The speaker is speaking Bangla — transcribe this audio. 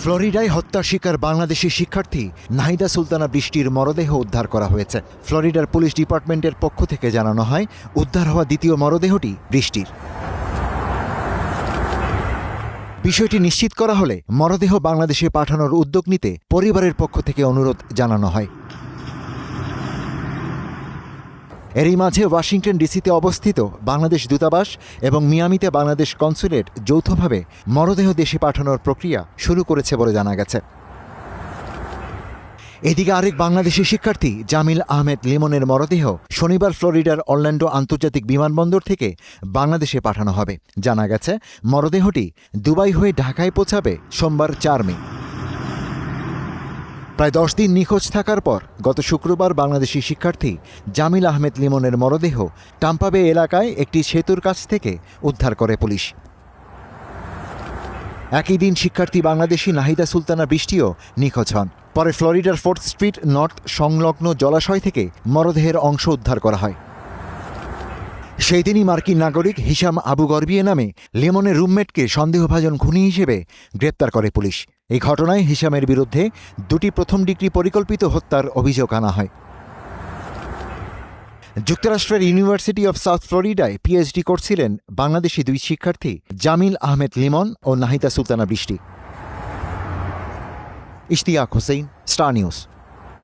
ফ্লোরিডায় হত্যার শিকার বাংলাদেশি শিক্ষার্থী নাহিদা সুলতানা বৃষ্টির মরদেহ উদ্ধার করা হয়েছে। ফ্লোরিডার পুলিশ ডিপার্টমেন্টের পক্ষ থেকে জানানো হয়, উদ্ধার হওয়া দ্বিতীয় মরদেহটি বৃষ্টির। বিষয়টি নিশ্চিত করা হলে মরদেহ বাংলাদেশে পাঠানোর উদ্যোগ নিতে পরিবারের পক্ষ থেকে অনুরোধ জানানো হয়। এরই মাঝে ওয়াশিংটন ডিসিতে অবস্থিত বাংলাদেশ দূতাবাস এবং মিয়ামিতে বাংলাদেশ কনস্যুলেট যৌথভাবে মরদেহ দেশে পাঠানোর প্রক্রিয়া শুরু করেছে বলে জানা গেছে। এদিকে আরেক বাংলাদেশি শিক্ষার্থী জামিল আহমেদ লিমনের মরদেহ শনিবার ফ্লোরিডার অরল্যান্ডো আন্তর্জাতিক বিমানবন্দর থেকে বাংলাদেশে পাঠানো হবে। জানা গেছে, মরদেহটি দুবাই হয়ে ঢাকায় পৌঁছাবে সোমবার 4 মে। প্রায় 10 দিন নিখোঁজ থাকার পর গত শুক্রবার বাংলাদেশি শিক্ষার্থী জামিল আহমেদ লিমনের মরদেহ টাম্পা বে এলাকায় একটি সেতুর কাছ থেকে উদ্ধার করে পুলিশ। একই দিন শিক্ষার্থী বাংলাদেশি নাহিদা সুলতানা বৃষ্টিও নিখোঁজ হন। পরে ফ্লোরিডার 4th স্ট্রিট নর্থ সংলগ্ন জলাশয় থেকে মরদেহের অংশ উদ্ধার করা হয়। সেই দিনই মার্কিন নাগরিক হিশাম আবু গর্বিয়ে নামে লিমনের রুমমেটকে সন্দেহভাজন খুনি হিসেবে গ্রেপ্তার করে পুলিশ। এই ঘটনায় হিশামের বিরুদ্ধে 2টি প্রথম ডিগ্রি পরিকল্পিত হত্যার অভিযোগ আনা হয়। যুক্তরাষ্ট্রের ইউনিভার্সিটি অব সাউথ ফ্লোরিডায় পিএইচডি করছিলেন বাংলাদেশি 2 শিক্ষার্থী জামিল আহমেদ লিমন ও নাহিদা সুলতানা বৃষ্টি। Ishtiaq Hossain, star news.